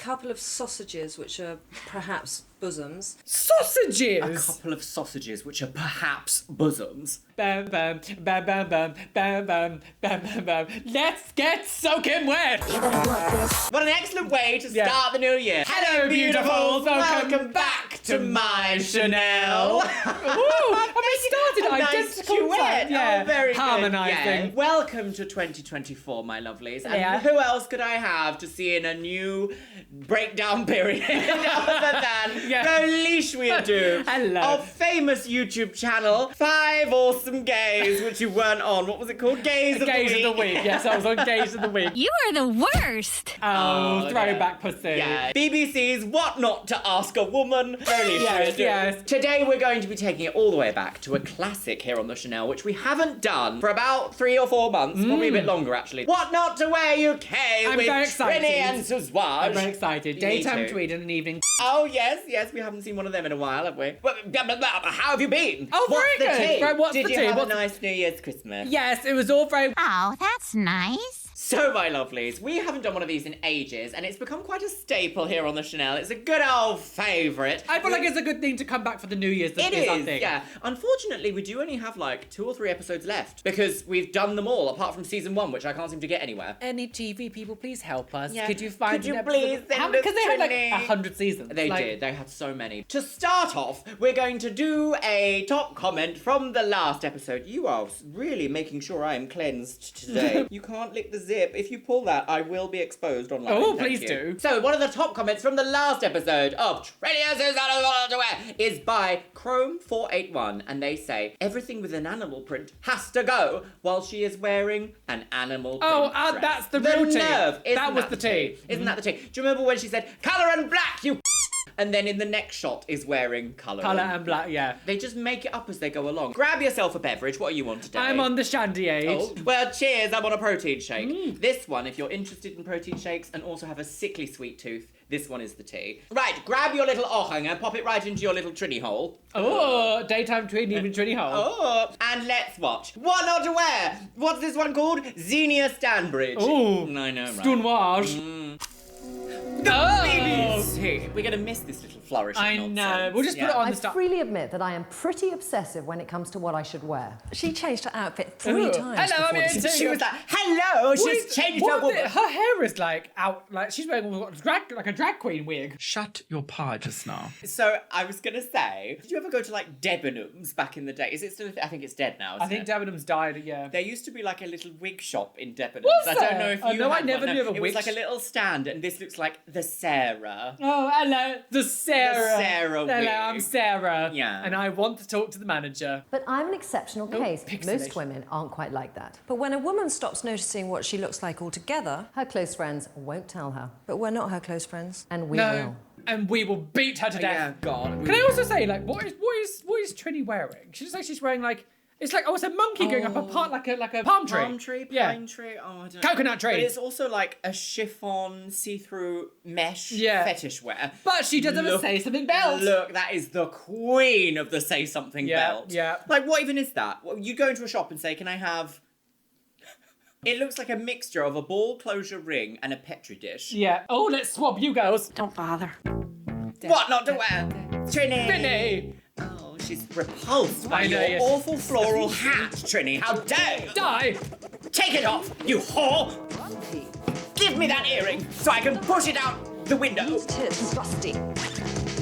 couple of sausages, which are perhaps bosoms. Sausages! A couple of sausages, which are perhaps bosoms. Bam, bam, bam, bam, bam, bam, bam, bam, bam, bam. Let's get soaking wet! What an excellent way to start the new year. Hello, beautifuls! Welcome back to my Chanel. Ooh, and we started identical duet. Yeah, Oh, very harmonising. good. Yeah. Welcome to 2024, my lovelies. And Yeah. who else could I have to see in a new breakdown period other than Alicia do Hello. of famous YouTube channel 5 Awesome Gays, which you weren't on. What was it called? Gays of the Week. Yes, I was on Gays of the Week. You are the worst. Oh, throwback pussy. Yeah. BBC's What Not to Ask a Woman. Yes. Today we're going to be taking it all the way back to a classic here on the Chanel, which we haven't done for about 3 or 4 months, probably a bit longer actually. What Not to Wear UK I'm with very excited. Trinny and Susannah. I'm very excited. You Daytime need to. tweed and an evening. Oh yes, we haven't seen one of them in a while, have we? How have you been? Oh, What's very the good. tea? Right, what's Did the you tea? have What's- a nice New Year's Christmas? Yes, it was all very... Oh, that's nice. So, my lovelies, we haven't done one of these in ages, and it's become quite a staple here on the Chanel. It's a good old favourite. I feel like it's a good thing to come back for the New Year's. It I is, think. yeah. Unfortunately, we do only have like 2 or 3 episodes left because we've done them all, apart from season 1, which I can't seem to get anywhere. Any TV people, please help us. Yeah. Could you find Could you an episode? please send us Because they had like Trinny? 100 seasons. They did. They had so many. To start off, we're going to do a top comment from the last episode. You are really making sure I am cleansed today. You can't lick the zip. If you pull that, I will be exposed online. Oh, Thank please you. do. So, one of the top comments from the last episode of Trinny and Susannah is by Chrome481, and they say, everything with an animal print has to go while she is wearing an animal print dress. That's the real tea. Nerve. That was the tea. Isn't that the tea? Do you remember when she said, colour and black, you and then in the next shot is wearing colour and black, yeah. They just make it up as they go along. Grab yourself a beverage. What are you on today? I'm on the Shandy Aid. Oh. Well, cheers, I'm on a protein shake. This one, if you're interested in protein shakes and also have a sickly sweet tooth, this one is the tea. Right, grab your little ohang and pop it right into your little Trinny hole. Oh, daytime tweed, even Trinny hole. Oh, and let's watch. What Not to Wear? What's this one called? Zenia Standbridge. Oh, I know, right? Stonewage. BBC. We're going to miss this little flourish of I nonsense. know. We'll just put it on I the start. freely admit that I am pretty obsessive when it comes to what I should wear. She changed her outfit 3 times. Hello, I'm before here this. She was like, hello, she's changed her woman. Her hair is like out, like she's wearing like a drag queen wig. Shut your pie just now. So I was gonna say, did you ever go to like Debenhams back in the day? Is it still? I think it's dead now. Isn't I think it? Debenhams died. Yeah. There used to be like a little wig shop in Debenhams. Was I don't there? know if Oh, you. no, I had never one. knew of a It wig was like a little stand, and this looks like the Sarah. Oh, hello, the Sarah. The Sarah Hello, wig. I'm Sarah. Yeah. And I want to talk to the manager. But I'm an exceptional case. pixelation. Most women aren't quite like that. But when a woman stops noticing what she looks like altogether, Her close friends won't tell her. but we're not her close friends. And we No. will. And we will beat her to death. Yeah, God. Can I also say, like, what is Trinny wearing? She looks like she's wearing like it's like it's a monkey going up a part like a palm tree. Palm tree, Yeah. pine tree. Oh, I don't know. Coconut tree. But it's also like a chiffon, see-through mesh Yeah. fetish wear. But she does have a say something belt. Look, that is the queen of the say something Yeah, belt. yeah. Like, what even is that? Well, you go into a shop and say, can I have... It looks like a mixture of a ball closure ring and a Petri dish. Yeah. Oh, let's swap you girls. Don't bother. What not to wear? Trinny! Trinny. Oh, she's repulsed by I know, your yes. awful floral hat, Trinny. How dare you! Die. Take it off, you whore! Give me that earring so I can push it out the window. Tits, rusty,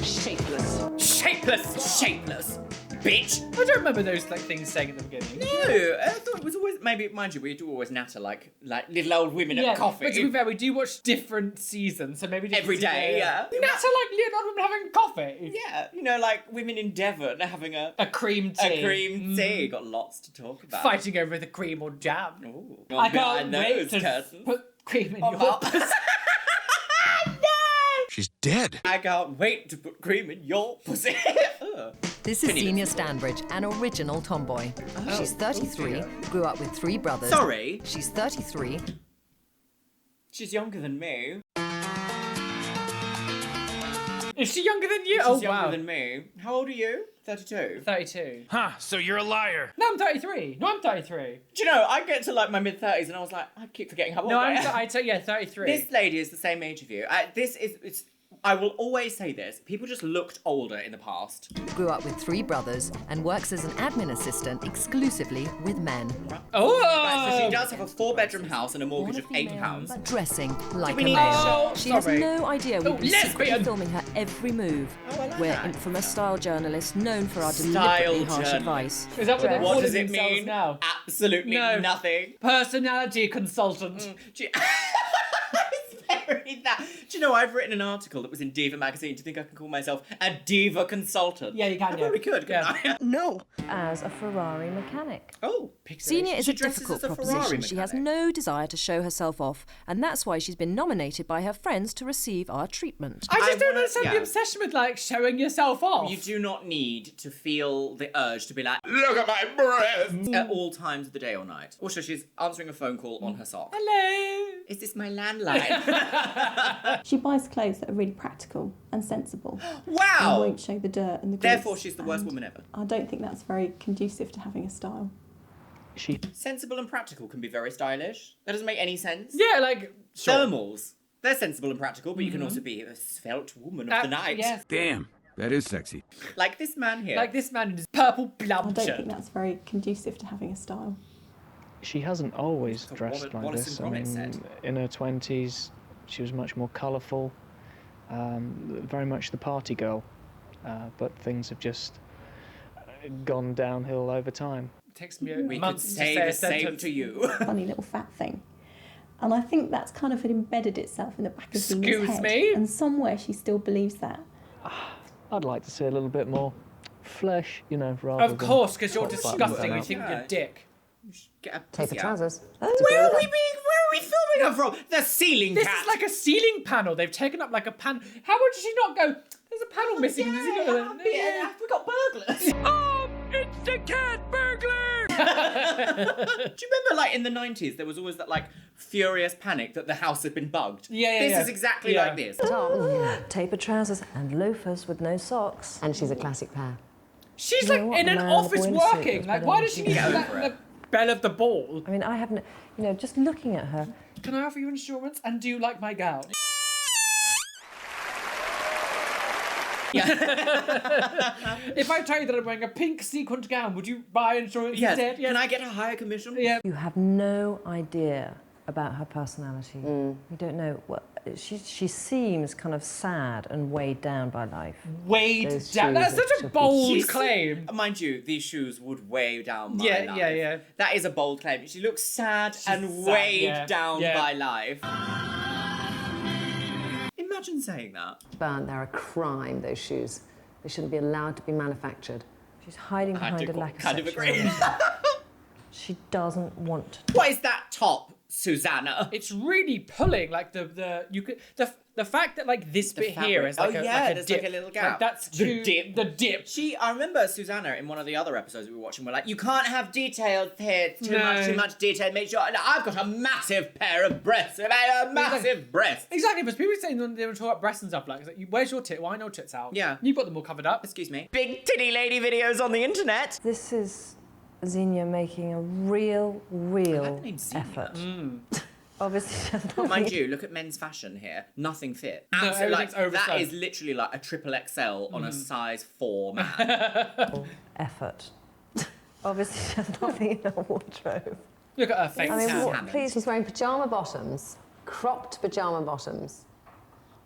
shapeless. Shapeless, bitch! I don't remember those like things saying at the beginning. No, I thought it was always, maybe, mind you, we do always natter like little old women at coffee. But to be fair, we do watch different seasons, so maybe just Every day, yeah. We natter like little old women having coffee. Yeah, you know, like women in Devon having a cream tea. A cream tea. Got lots to talk about. Fighting over the cream or jam. Ooh. I Behind can't wait those to curtains. put cream in Oh, your wow. pussy. She's dead. I can't wait to put cream in your pussy. Ugh. This is Zenia Standbridge, an original tomboy. She's 33, grew up with 3 brothers. Sorry, She's 33. she's younger than me. Is she younger than you? She's Oh, younger wow. than me. How old are you? 32. 32. Huh, so you're a liar. No, I'm 33. No, I'm 33. Do you know, I get to like my mid-30s and I was like, I keep forgetting how old No, I am. I'd say, yeah, 33. This lady is the same age of you. I will always say this. People just looked older in the past. Grew up with 3 brothers and works as an admin assistant exclusively with men. Oh! Right, so she does have a 4-bedroom house and a mortgage of £8. Dressing like we a need man. Oh, She has sorry. no idea we'd be secretly lesbian. filming her every move. Oh, I like We're that. infamous style journalists known for our Style deliberately harsh journalist. advice. Is that what they're What calling does it themselves mean? now? Absolutely No. nothing. Personality consultant. It's very that. Do you know, I've written an article that was in Diva magazine. Do you think I can call myself a diva consultant? Yeah, you can, I yeah. probably could, couldn't Yeah. I? No. As a Ferrari mechanic. Oh, Zenia is she a dresses difficult as a Ferrari proposition. She has mechanic. no desire to show herself off, and that's why she's been nominated by her friends to receive our treatment. I just don't wanna- understand the yeah. obsession with, like, showing yourself off. You do not need to feel the urge to be like, Look at my breasts. at all times of the day or night. Also, she's answering a phone call on her sock. Hello. Is this my landline? She buys clothes that are really practical and sensible and Wow! won't show the dirt and the grease. Therefore, she's the worst and woman ever. I don't think that's very conducive to having a style. Sensible and practical can be very stylish. That doesn't make any sense. Yeah, like, sure. Thermals. They're sensible and practical, but you can also be a svelte woman of the night. Yes. Damn, that is sexy. Like this man here. Like this man in his purple I blood don't shirt. think that's very conducive to having a style. She hasn't always That's what dressed like Wallace this. and Gromit said. In her 20s, she was much more colourful, very much the party girl. But things have just gone downhill over time. It takes me we could months to say say the a same sentence. to you. Funny little fat thing. And I think that's kind of embedded itself in the back of Zenia's Excuse head. me? And somewhere she still believes that. I'd like to see a little bit more flesh, you know, rather Of than course, because you're top button disgusting. We out. think you're a dick. Get a Taper pussy out. trousers. Where are we filming her from? The ceiling This cat. is like a ceiling panel. They've taken up like a pan. How would she not go? There's a panel missing. Yeah, we got burglars. Oh, it's the cat burglar! Do you remember, like, in the 90s, there was always that, like, furious panic that the house had been bugged? Yeah, This yeah. is exactly Yeah. like this. Taper trousers and loafers with no socks. And she's a classic pair. She's You like know what, in the an man in the office boiler suit working. was Like, better why than does she she need was. the bell of the ball? I mean, I haven't, just looking at her. Can I offer you insurance? And do you like my gown? If I tell you that I'm wearing a pink sequined gown, would you buy insurance Yes. instead? Can I get a higher commission? Yeah. You have no idea about her personality. You don't know what she seems kind of sad and weighed down by life. Weighed Those down. shoes That's such are a bold She's- claim. Mind you, these shoes would weigh down my Yeah, life. yeah, yeah. That is a bold claim. She looks sad and sad, weighed yeah, down yeah. by life. Imagine saying that. Burnt, they're a crime, those shoes. They shouldn't be allowed to be manufactured. She's hiding behind a lack of kind of agree. sexuality. She doesn't want to. What is that top, Susannah? It's really pulling, like the fact that like this bit here fabric. is like Oh, a yeah, like a there's dip. like a little gap. Like, that's The too, dip. The dip. I remember Susannah in one of the other episodes we were watching. We're like, you can't have details here. Too much detail. Make sure. I've got a massive pair of breasts. A massive breast. Exactly, because people were saying when they were talking about breasts and stuff like, it's like, where's your tit? Why no tits out? Yeah. You've got them all covered up. Excuse me. Big titty lady videos on the internet. This is Zenia making a real the name Zenia. effort. Obviously, she has nothing. Mind you, look at men's fashion here. Nothing fit. No, Absolutely, everything's oversized. that is literally like a triple XL on a size 4 man. Effort. Obviously, she has nothing in her wardrobe. Look at her face. I mean, Sam what, Hammond. please, She's wearing pyjama bottoms, cropped pyjama bottoms.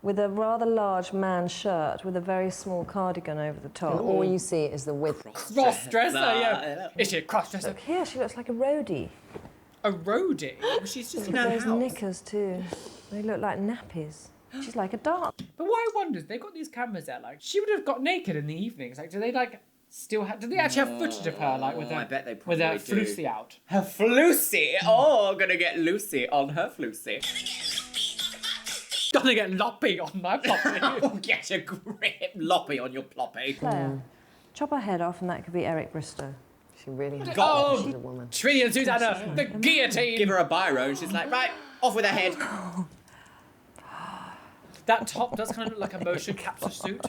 with a rather large man shirt with a very small cardigan over the top. And all you see is the width. Cross-dresser, yeah. Is she a cross-dresser? Look here, she looks like a roadie. A roadie? She's just Look in at her those house. knickers too. They look like nappies. She's like a dart. But what I wonder is, they've got these cameras there, like, she would have got naked in the evenings. Like, do they, like, still have... Do they actually have footage of her, like, with her... I bet they with her probably do. floosy out? Her floosy? Oh, gonna get Lucy on her floosy. Gonna get loppy on my ploppy. Oh, get a grip, loppy on your ploppy. Claire, chop her head off and that could be Eric Bristow. She really has Oh, she's a woman. Trinny and Susannah, the guillotine. Give her a biro and she's like, right, off with her head. That top does kind of look like a motion capture suit.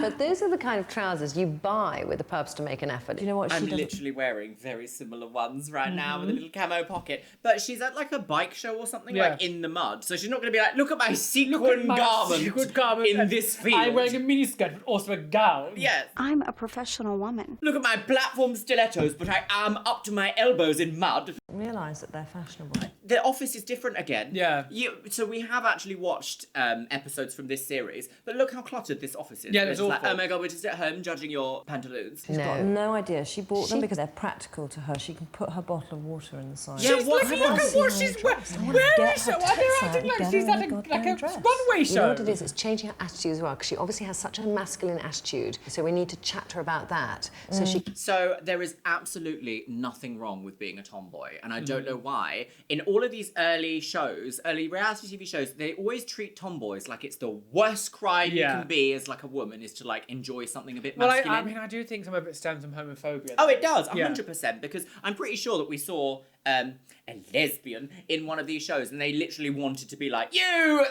But those are the kind of trousers you buy with the purpose to make an effort. Do you know what I'm she does? literally wearing very similar ones right now with a little camo pocket. But she's at like a bike show or something, Yeah. like in the mud. So she's not going to be like, look at my sequin garment in this field. I'm wearing a miniskirt, but also a gown. Yes. I'm a professional woman. Look at my platform stilettos, but I am up to my elbows in mud. Realise that they're fashionable. The Office is different again. Yeah. So we have actually watched episodes from this series, but look how cluttered this office is. Yeah, it's like, awful. oh my god, we're just at home judging your pantaloons. She's got no idea. She bought them because they're practical to her. She can put her bottle of water in the side. Yeah, She's what- look at what she's wearing. Where is she? They're acting like she's at a runway show. You know what it is? It's changing her attitude as well, because she obviously has such a masculine attitude. So we need to chat to her about that. So there is absolutely nothing wrong with being a tomboy, and I don't know why. In all of these early reality TV shows, they always treat tomboys like it's the worst crime you can be as like a woman, is to like enjoy something a bit masculine. I mean, I do think some of it stems from homophobia. Oh, it does, Yeah. 100%, because I'm pretty sure that we saw a lesbian in one of these shows, and they literally wanted to be like, you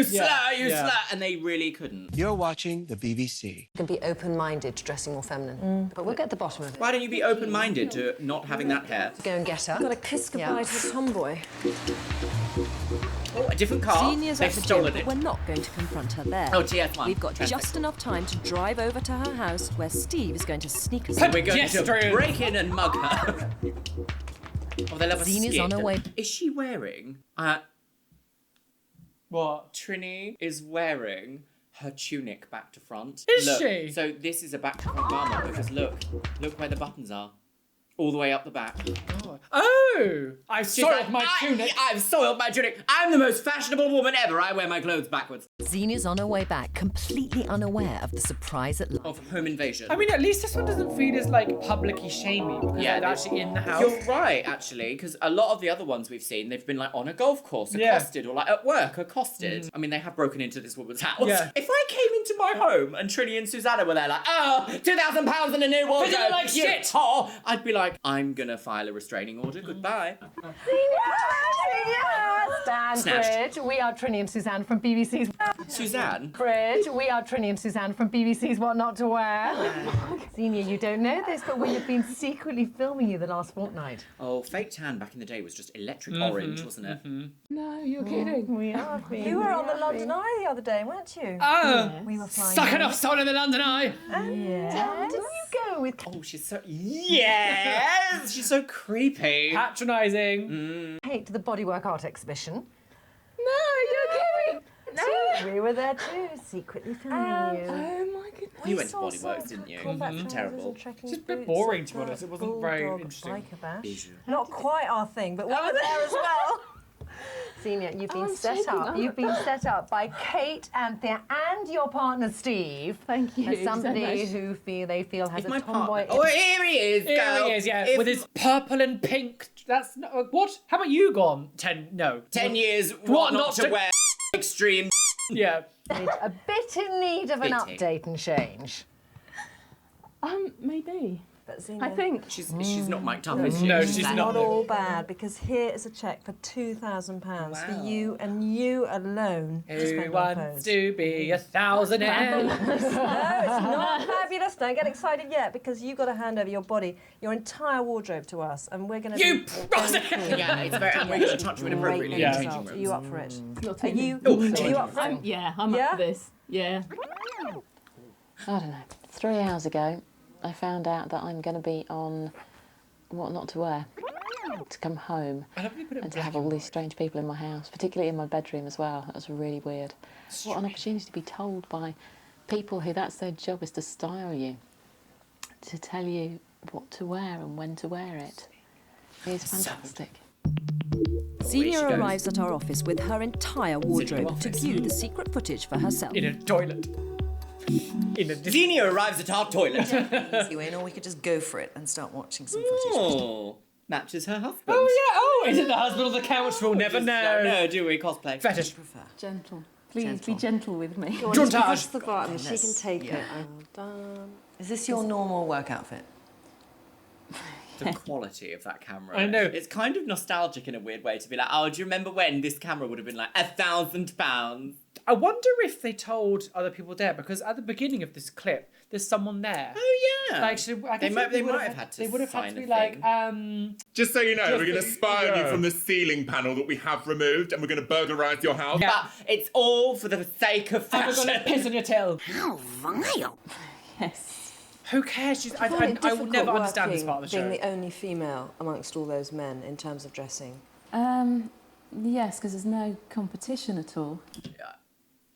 slur, and they really couldn't. You're watching the BBC. You can be open-minded to dressing more feminine. But we'll get to the bottom of it. Why don't you be open-minded to not having that hair? Go and get her. Got a kiss goodbye to the tomboy. Oh, a different car? Zenia's They've at the stolen gym, but it. we're not going to confront her there. Oh, TF1. We've got Perfect. just enough time to drive over to her house, where Steve is going to sneak us So in. we're going to break in and mug her. Oh, they love a Zenia's skit. on her way. Is she wearing... What? Trinny is wearing her tunic back to front. Is Look, she? So this is a back to front garment, because look where the buttons are. All the way up the back. Oh! I've She's soiled like, my tunic. I've soiled my tunic. I'm the most fashionable woman ever. I wear my clothes backwards. Zenia's on her way back, completely unaware of the surprise at Of home invasion. I mean, at least this one doesn't feel as like publicly shamey because they're actually in the house. You're right, actually, because a lot of the other ones we've seen, they've been like on a golf course, Yeah. accosted, or like at work, accosted. I mean, they have broken into this woman's house. Yeah. If I came into my home and Trinny and Susannah were there like, oh, £2,000 in a new wardrobe, They look like you shit. whore," I'd be like, I'm gonna file a restraining order, goodbye. Standbridge, we are Trinny and Susannah from BBC's... Suzanne? Bridge, we are Trinny and Susannah from BBC's What Not to Wear. Zenia, you don't know this, but we have been secretly filming you the last fortnight. Oh, fake tan back in the day was just electric orange, wasn't it? No, you're kidding. We are. You were on the London Eye the other day, weren't you? Oh! We were flying. Sucking off someone in the London Eye! Yes. Didn't you go with... Oh, she's so... Yes! She's so creepy. Patronising. Kate to the Bodywork Art Exhibition? No, you're kidding. No. We were there too, secretly filming you. Oh my goodness. You went to Bodyworks, didn't you? Terrible. It's just a bit boring, to be honest. It wasn't very interesting. Not quite our thing, but we were there as well. Zenia, you've been set up. You've been set up by Kate, Anthea, and your partner Steve. Thank you As somebody so much. who they feel has If a my tomboy. partner... Oh, here he is, Here girl. he is, yeah, If- with his purple and pink. That's not, what? How about you gone? 10 years, What not to wear extreme... Yeah. A bit in need of an Bitty. update and change. Maybe. But Zenia, I think. She's not mic'd up, is she? No, she's it's not. not all bad, because here is a cheque for £2,000 for you and you alone. to Who spend on wants clothes. to be a thousandaire? No, it's not fabulous. Don't get excited yet, because you've got to hand over your body, your entire wardrobe to us, and we're going to... You Yeah, it's very... And we're going to touch you inappropriately in changing Are rooms. you up for it? Not Are you up for it? Yeah, I'm Yeah? up for this. Yeah. I don't know. 3 hours ago, I found out that I'm going to be on What Not to Wear to come home and to have all these strange people in my house, particularly in my bedroom as well. That was really weird. What an opportunity to be told by people who that's their job, is to style you, to tell you what to wear and when to wear it. It's fantastic. Zenia arrives at our office with her entire wardrobe to view the secret footage for herself. In a toilet. Zenia arrives at our toilet. You in, or we could just go for it and start watching some footage. Oh, matches her husband. Oh, yeah. Oh, is it the husband or the couch? We'll never know. No, do we? Cosplay. Fetish. Gentle. Please be gentle with me. Go on, just press the button. She can take it. Well done. Is this your normal work outfit? The quality of that camera. I know. It's kind of nostalgic in a weird way to be like, oh, do you remember when this camera would have been like £1,000? I wonder if they told other people there, because at the beginning of this clip, there's someone there. Oh, yeah. Like, so I guess They might have had to They would have had sign to a be like, Just so you know, we're going to Just- spy on you yeah. from the ceiling panel that we have removed, and we're going to burglarise your house. Yeah. But it's all for the sake of I'm fashion. gonna piss on your tail. How vile. Yes. Who cares? I will difficult never understand this working, part of the show. being the only female amongst all those men in terms of dressing. Yes, because there's no competition at all.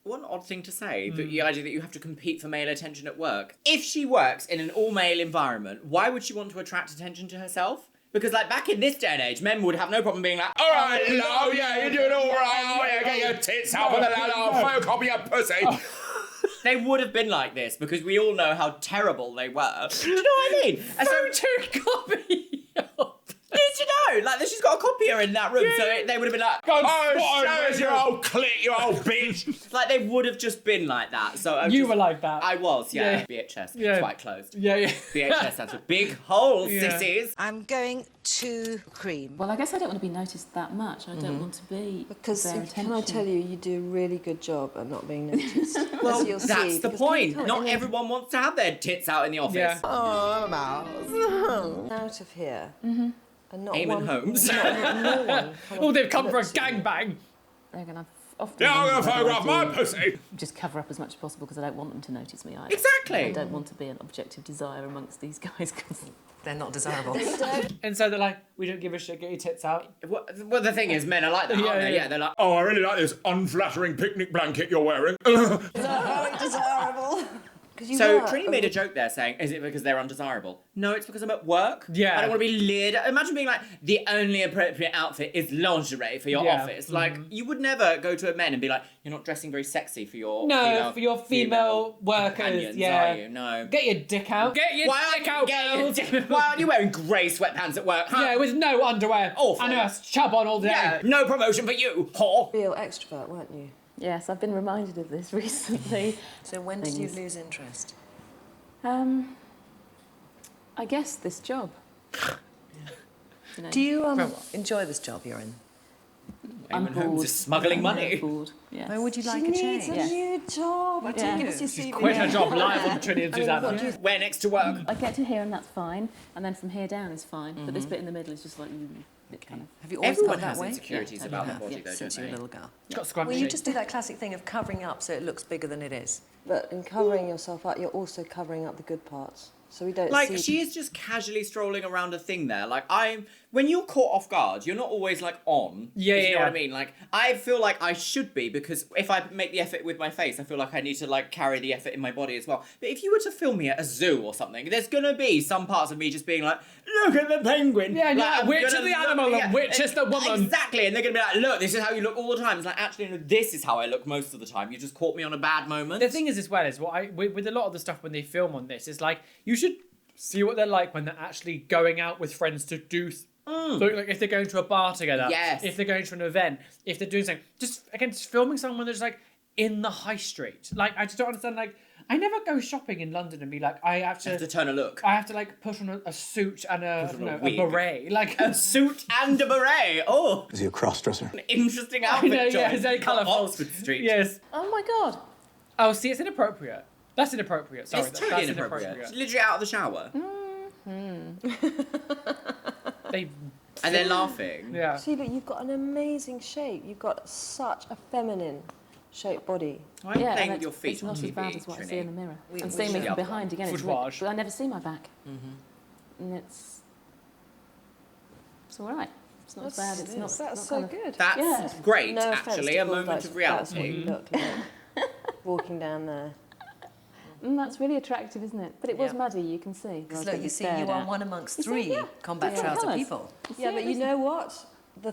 What an odd thing to say, the idea that you have to compete for male attention at work. If she works in an all-male environment, why would she want to attract attention to herself? Because, like, back in this day and age, men would have no problem being like, All right, love, yeah, you're doing all right. Oh, yeah, get your tits out for the lad. I'll photocopy your pussy. they would have been like this, because we all know how terrible they were. Do you know what I mean? And so, Photocopy! did you know? Like, she's got a copier in that room, so they would have been like, Oh, show us your old clit, you old bitch. like, they would have just been like that. So You were like that. I was, yeah. Yeah. VHS, Yeah. quite closed. Yeah. VHS stands for big hole, Yeah. sissies. I'm going to cream. Well, I guess I don't want to be noticed that much. I don't want to be Because their can I attention. tell you, you do a really good job at not being noticed. Well, As you'll that's see, the because point. people Not in the- everyone wants to have their tits out in the office. Yeah. Oh, mouse. out of here. And not Eamon one, Holmes. no one kind Oh, of they've come for a looks at you. gangbang. They're going to often. Yeah, I'm going to wonder whether photograph I my do pussy. Just cover up as much as possible because I don't want them to notice me either. Exactly. I don't want to be an objective desire amongst these guys because They're not desirable. And so they're like, we don't give a shit, get your tits out. Well, the thing is, men are like that, aren't they? Yeah. Yeah, they're like, Oh, I really like this unflattering picnic blanket you're wearing. Very desirable. So Trinny made a joke there saying, is it because they're undesirable? No, it's because I'm at work. Yeah. I don't want to be leered. Imagine being like, the only appropriate outfit is lingerie for your Yeah. office. Like, you would never go to a men and be like, you're not dressing very sexy for your No, for your female workers, companions, yeah. are you? No. Get your dick out. Get your dick out, girls. Why aren't you wearing grey sweatpants at work, huh? Yeah, with no underwear. Awful. And a chub on all day. Yeah, no promotion for you, whore. Real extrovert, weren't you? yes, I've been reminded of this recently. So when did you lose interest? I guess this job. You know, Do you enjoy this job you're in? I'm Eamon Holmes bored. is smuggling I'm money. bored. Yes. Or would you like She a needs change? a new job. I Yeah. take it as your CV. Quit her job live on Trinny and Susannah. Where next to work? I get to here and that's fine, and then from here down is fine. But this bit in the middle is just like kind of. Have you always Everyone felt that has way? insecurities Yeah, about I their have, body, yeah, though, Since don't you're a they? little girl. It's got scrunchy. Well, you just do that classic thing of covering up so it looks bigger than it is. But in covering yourself up, you're also covering up the good parts. So we don't Like, see... she is just casually strolling around a thing there. Like, when you're caught off guard, you're not always, like, on. Yeah, if you know yeah. what I mean? Like, I feel like I should be, because if I make the effort with my face, I feel like I need to, like, carry the effort in my body as well. But if you were to film me at a zoo or something, there's gonna be some parts of me just being like, look at the penguin. Yeah, like, no, I'm which is gonna the look- animal and yeah, which is the woman. Exactly, and they're gonna be like, look, this is how you look all the time. It's like, actually, no, this is how I look most of the time. You just caught me on a bad moment. The thing is, as well, is with a lot of the stuff when they film on this, is like, you should see what they're like when they're actually going out with friends to do. So, like, if they're going to a bar together, Yes. if they're going to an event, if they're doing something, just filming someone that's like in the high street. Like, I just don't understand. Like, I never go shopping in London and be like, I have You have to turn a look. I have to like put on a suit and a wig. beret, like A suit and a beret. Oh, Is he a cross-dresser? an interesting I outfit know, yeah, choice. it's very colourful. Oxford Street. Yes. Oh my god! Oh, see, it's inappropriate. That's inappropriate. Sorry, It's totally that's inappropriate. It's literally out of the shower. They, And they're laughing. yeah. See, but you've got an amazing shape. You've got such a feminine shaped body. Why are you Yeah, playing and with your feet it's on not TV, as bad as what I see in the Trinny? mirror. We- And we seeing me should- from behind again, it's really, Footage. but I never see my back. And it's all right. It's not as bad. It's not. That's not so kind of- good. That's Yeah. great, No offence actually. to A all moment those- of That's what reality. you look like. Walking down there. That's really attractive, isn't it? But it was Yeah. muddy. You can see. Because rather look, than you see, stared you are at. one amongst You see, three yeah. combat Yeah. trouser Colours. people. Yeah, but you know what? The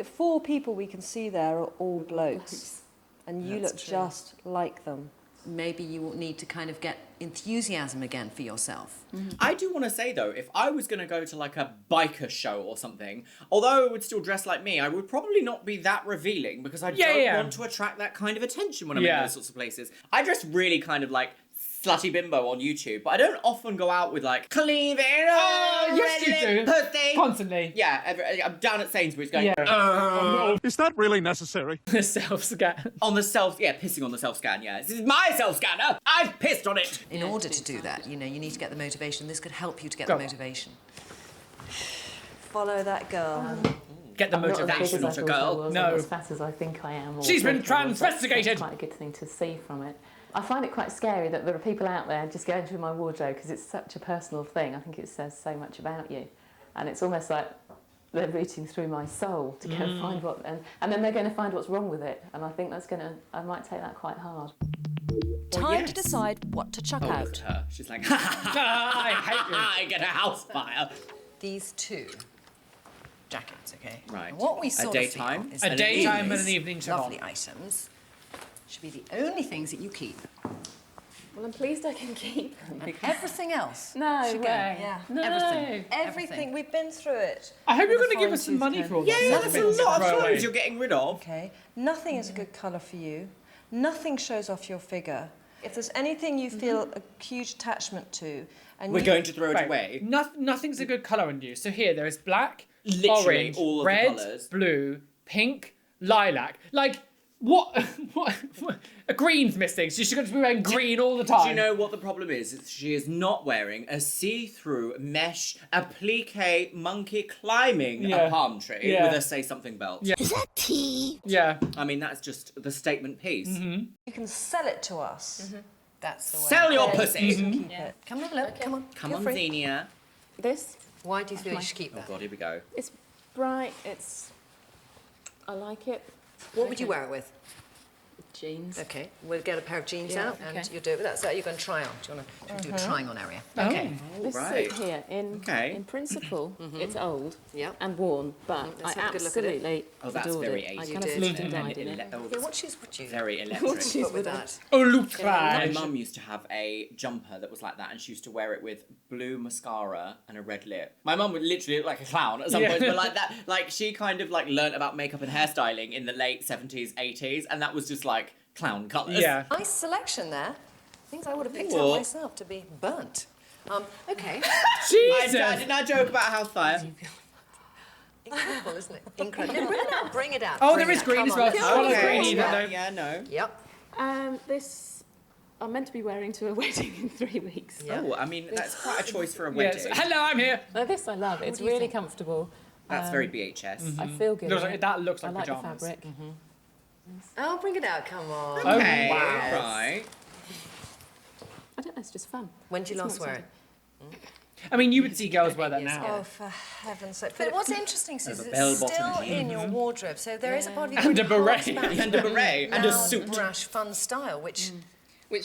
four people we can see there are all blokes. And you That's look true. just like them. Maybe you will need to kind of get enthusiasm again for yourself. I do want to say, though, if I was going to go to, like, a biker show or something, although I would still dress like me, I would probably not be that revealing because I don't want to attract that kind of attention when I'm in Yeah. those sorts of places. I dress really kind of, like, slutty bimbo on YouTube, but I don't often go out with like cleaving. Yes, you do. Pussy. Constantly. Yeah, I'm down at Sainsbury's going. Yeah. Is that really necessary? Self-scan. On the pissing on the self-scan. Yeah, this is my self-scanner. I've pissed on it. In order to do that, you know, you need to get the motivation. This could help you to get the motivation. Follow that girl. Get the motivation, not a girl. No. As fat as I think I am. She's been transvestigated. It's quite a good thing to see from it. I find it quite scary that there are people out there just going through my wardrobe because it's such a personal thing. I think it says so much about you. And it's almost like they're rooting through my soul to go and find what... And then they're going to find what's wrong with it. And I think that's going to... I might take that quite hard. Time to decide what to chuck out. Look at her. She's like, ha ha ha, I hate you. I get a house fire. These two jackets, okay? Right. And what we A sort daytime? of feel is A that daytime these and an evening to lovely on. items should be the only things that you keep. Well, I'm pleased I can keep them. Everything else. No should go. way. Yeah. No. Everything. We've been through it. I hope you're going to give us some money for all that. Yeah, that's a lot of clothes you're getting rid of. Okay. Nothing is a good colour for you. Nothing shows off your figure. If there's anything you feel a huge attachment to, and We're going to throw it Right. away. Nothing's a good colour on you. So here, there is black, Literally orange, all of the red, colours. blue, pink, lilac. Like, what? A green's missing. So she's going to be wearing green all the time. Do you know what the problem is? She is not wearing a see-through mesh applique monkey climbing a palm tree with a say something belt. Yeah. Is that tea? Yeah. I mean, that's just the statement piece. you can sell it to us. That's the way. Sell your Yeah, pussy. you can keep it. Come and have a look. Come on. Come Feel on, free. Zenia. This, Why do you feel you should keep Oh that? God, here we go. it's bright, I like it. What would you wear it with? Jeans. Okay, we'll get a pair of jeans Yeah, out and okay. you'll do it with that. So you're going to try on. Do you want to do a trying on area? Oh. Okay. This right. suit here, in principle, it's old Yep. and worn, but Let's I have a good look at it. absolutely Oh, that's adored very it. I 80s. kind of did. lived and died in it. Okay, what shoes would you Very electric. put with that? Oh, My Luxeria. mum used to have a jumper that was like that, and she used to wear it with blue mascara and a red lip. My mum would literally look like a clown at some Yeah. point, but like that, like she kind of like learnt about makeup and hairstyling in the late 70s, 80s, and that was just like clown colours. Yeah. Nice selection there. Things I would have picked Cool. out myself to be burnt. Okay. Jesus. Didn't I joke about a house fire? Incredible, isn't it? Incredible. No, bring it out. Bring it out. Oh, Bring there it is out. green Come as on. well. Come Swallow on. green either, yeah, though. yeah, no. Yep. This I'm meant to be wearing to a wedding in 3 weeks. Oh, I mean, that's quite a choice for a Yes. wedding. Hello, I'm here. No, this I love. It's do you really think? comfortable. That's very BHS. I feel good. Looks in like- it. that looks like I like pyjamas. the fabric. Oh, bring it out. Come on. Okay, Oh, wow. right. I don't know, it's just fun. When did you It's last not wear it? I mean, you would see girls wear that years now. ago. Oh, for heaven's sake. But what's interesting is There's a it's bell-bottom still jean. in your wardrobe, so there is a part of you And that a beret. harks back And a beret. to And a loud, suit. brash, fun style, which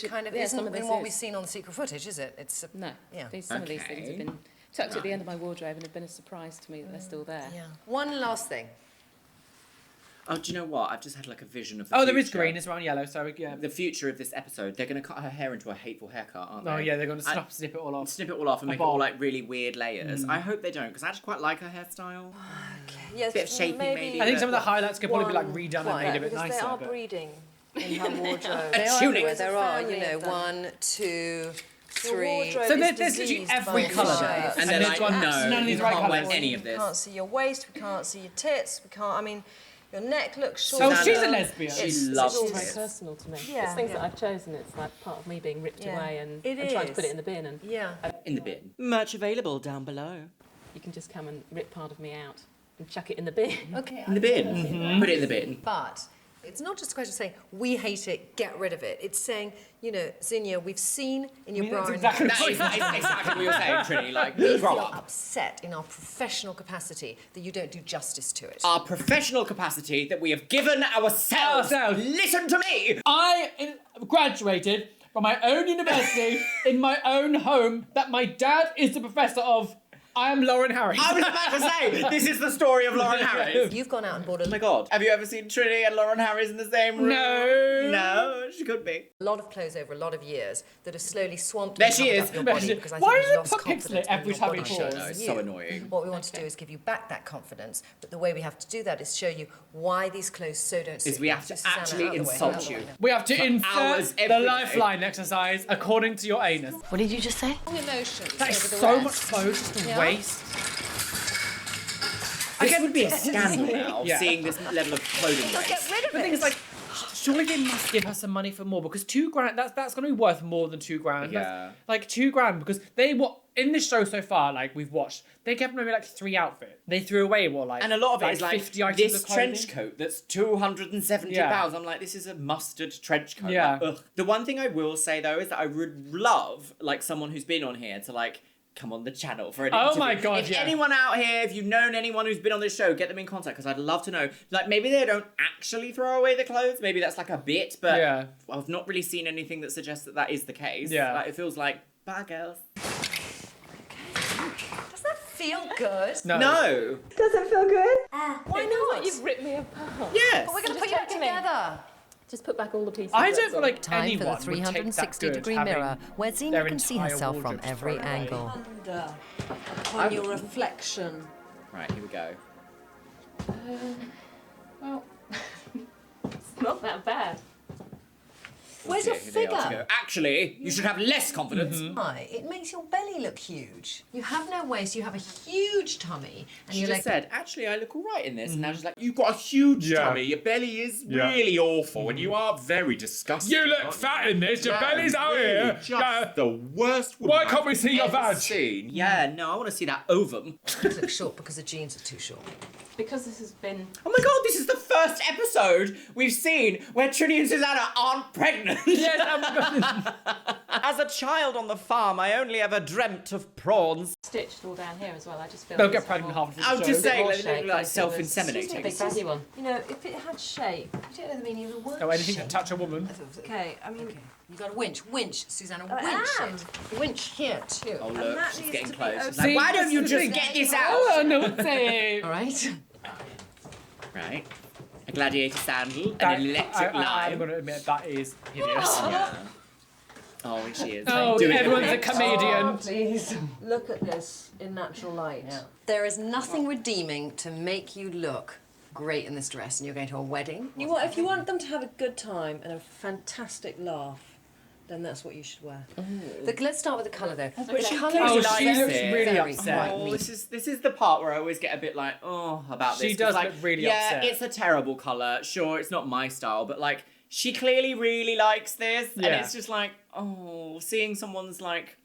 kind of yeah, isn't some of in this what is. we've seen on the secret footage, is it? It's No. Yeah. Some of these things Okay. have been tucked at the end of my wardrobe and have been a surprise to me that they're still there. Yeah. One last thing. Oh, do you know what? I've just had like a vision of the Oh, future. there is green as well, and yellow. So yeah. The future of this episode, they're going to cut her hair into a hateful haircut, aren't they? Oh yeah, they're going to And- snip it all off. Snip it all off and A make it all bob. like really weird layers. I hope they don't, because I actually quite like her hairstyle. Yes, Bit shapy, maybe. I think some of the highlights could probably be like One- redone and one, made a bit because nicer. they are but- breeding in her wardrobe. They are tunic. everywhere. There are, Family you know, of them. 1, 2, 3. wardrobe So is there's literally diseased every by colour shirts. there. And they're there's like, one- no, none of you these right can't wear colours. any of We this. can't see your waist, we can't see your tits, we can't, I mean, your neck looks short. Oh, she's a lesbian. She It's- loves it's It's all it. very personal to me. Yeah, It's things yeah. that I've chosen. It's like part of me being ripped Yeah. away and It trying to put is. it in the bin. And Yeah. In the bin. Merch available down below. you can just come and rip part of me out and chuck it in the bin. Okay. In the bin. Put it in the bin. But it's not just a question of saying, we hate it, get rid of it. It's saying, you know, Zenia, we've seen in your bra and That is exactly what you're saying, Trinny. Like, grow feel up. upset in our professional capacity that you don't do justice to it. Our professional capacity that we have given ourselves. Listen to me! I graduated from my own university in my own home that my dad is the professor of. I am Lauren Harris. I was about to say, this is the story of Lauren Harris. You've gone out and bought a... Oh my god. Have you ever seen Trinny and Lauren Harris in the same room? No. No? She could be. A lot of clothes over a lot of years that have slowly swamped There and she covered is. up your body because I Why think does you it lost put confidence pixelate every in your time we body pause? shape. I know, it's You. so annoying. What we want to do is give you back that confidence, but the way we have to do that is show you why these clothes so don't suit Is we you. have to Susanna, actually out of the way, insult out of the you. way. We have to For insert hours the every day. lifeline exercise according to your anus. What did you just say? Emotions That is over the so rest. much clothes just to waste. This would be a scandal now, Yeah. seeing this level of clothing waste. Get rid of The thing is, like, surely they must give her some money for more because £2,000. That's going to be worth more than £2,000. Yeah. That's, like £2,000 because they in this show so far, like we've watched, they kept maybe like 3 outfits. They threw away And a lot of it is like 50 items this of clothing. trench coat that's £270. Yeah. I'm like, this is a mustard trench coat. Yeah. Like, ugh. The one thing I will say though is that I would love like someone who's been on here to like come on the channel for an Oh interview. my God, If yeah. anyone out here, if you've known anyone who's been on this show, get them in contact because I'd love to know. Like maybe they don't actually throw away the clothes. Maybe that's like a bit, but Yeah. I've not really seen anything that suggests that that is the case. Yeah. Like, it feels like, bye girls. Does that feel good? No. Does it feel good? Why not? You've ripped me apart. Yes. But we're going to Just put you back checking in. together. Just put back all the pieces. I that's don't feel all. like Time for anyone the would take that 360-degree good mirror, having where Zenia their can see entire herself from wardrobe every thrown away. angle. Wonder upon your reflection. Right, here we go. Well, it's not that bad. Where's your Okay, here they are to figure? go. Actually, you should have less confidence. Why? It makes your belly look huge. You have no waist, you have a huge tummy, and She you're just like, said, actually, I look all right in this. And now she's like, you've got a huge tummy. Your belly is really awful, and you are very disgusting. You look fat in this. Your belly's out here. Just Yeah. the worst woman Why can't we see your I've vag? ever seen. Yeah, no, I want to see that ovum. you look short because the jeans are too short. Because this has been. Oh my god, this is the first episode we've seen where Trinny and Susannah aren't pregnant. Yes, oh my God. As a child on the farm, I only ever dreamt of prawns. Stitched all down here as well. I just feel. They'll it's get pregnant more- half of the I'm show. just saying, more like, they shape, look like like it was- self-inseminating. Big fatty one. You know, if it had shape, you don't know the meaning of the word. Oh, anything shape. that touch a woman. Okay, I mean, You got a winch, Susanna, I winch am. it. Winch here too. Oh And look, that she's needs getting to be close. She's open. like, why don't you this just is- get this Oh, out? no, it's a... All right. Right. A gladiator sandal, That- an electric I'm lime. going to admit, that is hideous. Yeah. Oh, she is. Oh, Doing it. everyone's a comedian. please look at this in natural light. There is nothing redeeming to make you look great in this dress, and you're going to a wedding. You want, if you want them to have a good time and a fantastic laugh, then that's what you should wear. Let's start with the colour though. But she colour clearly is Oh, she likes looks it. really very upset. Oh, this is the part where I always get a bit like, oh, about this. She 'cause, does like, look really yeah, upset. it's a terrible colour. Sure, it's not my style, but like, she clearly really likes this, and Yeah. it's just like, oh, seeing someone's like,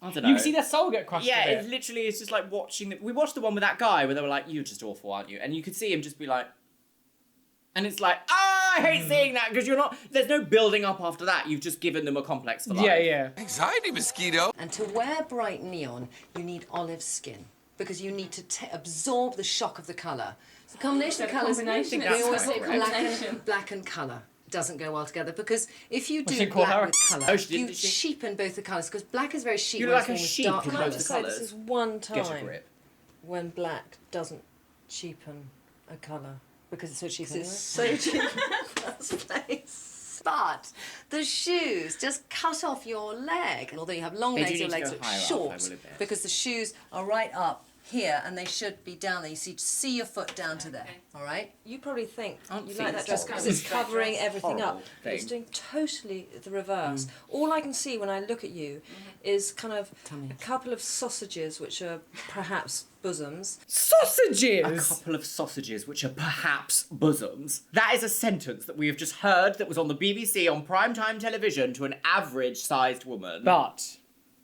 I don't know. You can see their soul get crushed Yeah, a bit. it literally is just like watching. We watched the one with that guy where they were like, "You're just awful, aren't you?" And you could see him just be like, and it's like, I hate seeing that because you're not. There's no building up after that. You've just given them a complex for life. Yeah, yeah. Anxiety mosquito. And to wear bright neon, you need olive skin because you need to absorb the shock of the colour. So the combination of colours, combination, we it's always a say combination. black and colour doesn't go well together because if you What's do she call black her? with colour, Oh, she did, you did she? cheapen both the colours because black is very chic. You look whereas like a neon is sheep dark in colours. both So colours. this is one Get a time grip. when black doesn't cheapen a colour because it's so cheap. It's so cheap in the first place. But the shoes just cut off your leg. And although you have long They do legs, your need to legs go look higher up, I short will admit. because the shoes are right up here and they should be down there. You see your foot down to there, all right? You probably think I don't you think like that it's dress horrible. because it's covering everything up. Horrible But it's thing. doing totally the reverse. All I can see when I look at you is kind of a couple of sausages, which are perhaps bosoms. A Sausages! couple of sausages, which are perhaps bosoms. That is a sentence that we have just heard that was on the BBC on primetime television to an average-sized woman. But,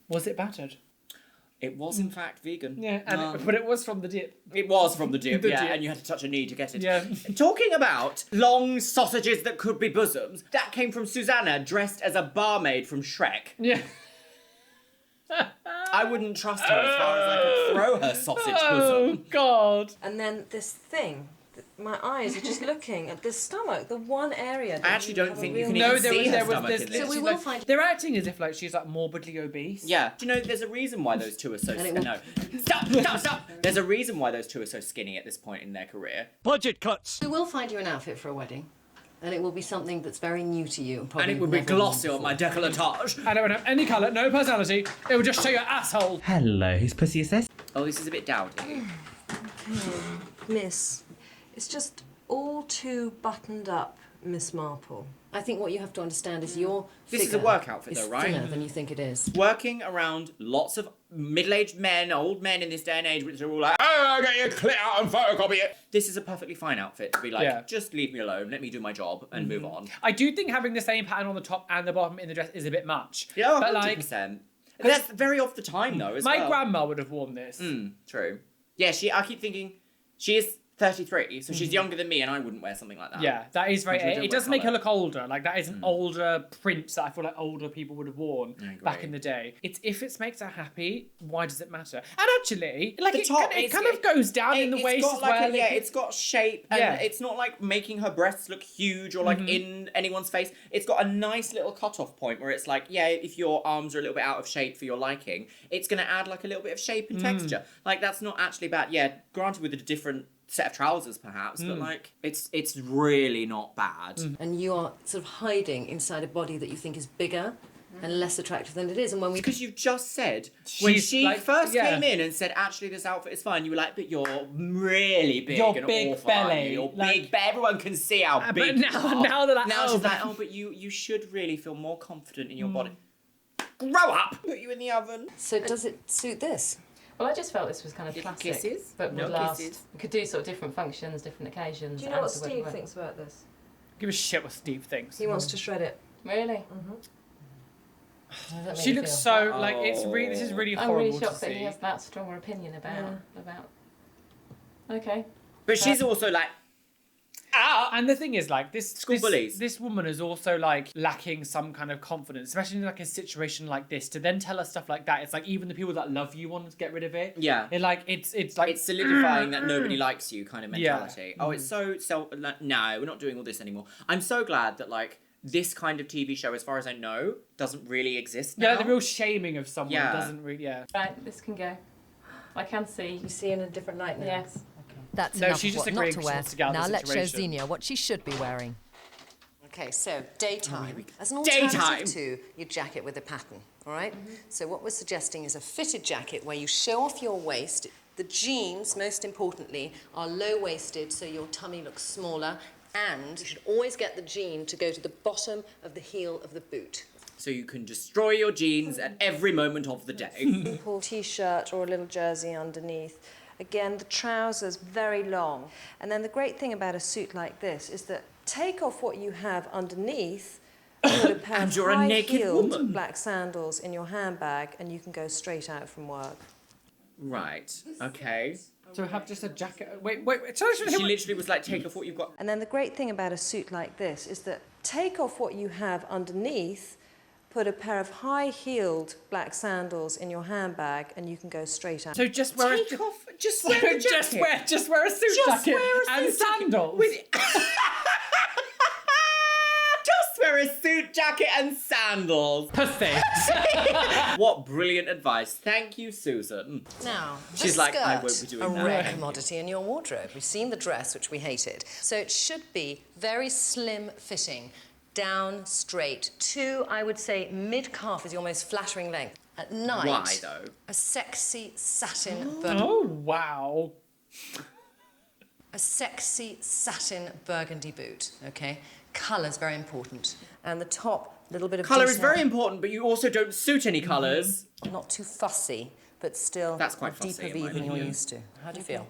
was it battered? It was, in fact, vegan. Yeah, but it was from the dip. It was from the dip, The yeah, dip. and you had to touch a knee to get it. Yeah. Talking about long sausages that could be bosoms, that came from Susannah dressed as a barmaid from Shrek. Yeah. I wouldn't trust her as far as I could throw her sausage Oh, bosom. God. And then this thing, my eyes are just looking at the stomach, the one area. That I actually don't have a think you real- can No, even there see was, her there was, stomach there's in this. literally, So we will like, find- they're acting as if, like, she's, like, morbidly obese. Yeah. Do you know there's a reason why those two are so it skinny? No. Stop! There's a reason why those two are so skinny at this point in their career. Budget cuts. We will find you an outfit for a wedding. And it will be something that's very new to you. And it will be glossy on my décolletage. And it won't have any colour, no personality. It will just show your asshole. Hello, whose pussy is this? Oh, this is a bit dowdy. Miss, it's just all too buttoned up, Miss Marple. I think what you have to understand is your This is a work outfit, is though, right? thinner than you think it is. Working around lots of middle-aged men, old men in this day and age, which are all like, oh, I'll get your clit out and photocopy it. This is a perfectly fine outfit to be like, just leave me alone, let me do my job and move on. I do think having the same pattern on the top and the bottom in the dress is a bit much. Yeah, but 100%. That's very off the time, though, as well. My grandma would have worn this. True. Yeah, I keep thinking, she is 33, so she's younger than me, and I wouldn't wear something like that. Yeah, that is very... It does make her colour. look older. Like, that is an older print that I feel like older people would have worn back in the day. It's if it makes her happy, why does it matter? And actually, like, it kind of goes down in the waist as well. It's got shape, and it's not like making her breasts look huge or like in anyone's face. It's got a nice little cut-off point where it's like, yeah, if your arms are a little bit out of shape for your liking, it's going to add like a little bit of shape and texture. Like, that's not actually bad. Yeah, granted with a different set of trousers perhaps, but like it's really not bad. And you are sort of hiding inside a body that you think is bigger and less attractive than it is. And when we... Because you just said, when she first came in and said, actually, this outfit is fine, you were like, but you're really big Your and big awful, belly. aren't you? You're big, but everyone can see how big But you are. now they're like, Now oh, she's like, oh, but you should really feel more confident in your body. Grow up! Put you in the oven. So does it suit this? Well, I just felt this was kind of classic, kisses? but No would last. kisses? We could do sort of different functions, different occasions. Do you know what Steve thinks about this? Give a shit what Steve thinks. He wants to shred it. Really? She looks so, like, it's really, this is really I'm horrible really shocked to that see. he has that strong an opinion about. Okay. But she's also like, and the thing is, like, this bullies. This woman is also like lacking some kind of confidence, especially in like a situation like this. To then tell her stuff like that, it's like even the people that love you want to get rid of it. Yeah. It's like it's solidifying that nobody likes you kind of mentality. Oh, it's so like, no, we're not doing all this anymore. I'm so glad that like this kind of TV show, as far as I know, doesn't really exist now. Yeah, the real shaming of someone doesn't really. Yeah. Right, this can go. I can see. You see in a different light now. Yes. That's No, enough she's of just what not agreeing to 'cause she wear. wants to get out of Now the let's show situation. Xenia what she should be wearing. Okay, so daytime. As an Daytime. alternative to your jacket with a pattern, all right? So what we're suggesting is a fitted jacket where you show off your waist. The jeans, most importantly, are low-waisted so your tummy looks smaller, and you should always get the jean to go to the bottom of the heel of the boot. So you can destroy your jeans at every moment of the day. Simple t-shirt or a little jersey underneath. Again, the trousers very long. And then the great thing about a suit like this is that take off what you have underneath, put a pair And of you're a naked high-heeled woman. black sandals in your handbag, and you can go straight out from work. Right. Okay. So have just a jacket. Wait. She literally was like, take off what you've got. And then the great thing about a suit like this is that take off what you have underneath, put a pair of high-heeled black sandals in your handbag, and you can go straight out. So just wear Take off. Just wear the jacket. just wear a suit Just jacket wear a and suit jacket sandals. Just wear a suit jacket and sandals. Perfect. What brilliant advice. Thank you, Susan. Now, She's the like, I skirt, won't be doing a that. rare commodity in your wardrobe. We've seen the dress, which we hated. So it should be very slim fitting, down, straight. To, I would say, mid-calf is your most flattering length. At night, Why, though? a sexy satin burgundy. Oh wow. A sexy satin burgundy boot, okay? Colour's very important. And the top, a little bit of Colour is detail. very important, but you also don't suit any colours. Not too fussy, but still That's quite a fussy, deeper in my V than you're opinion. used to. How do you feel?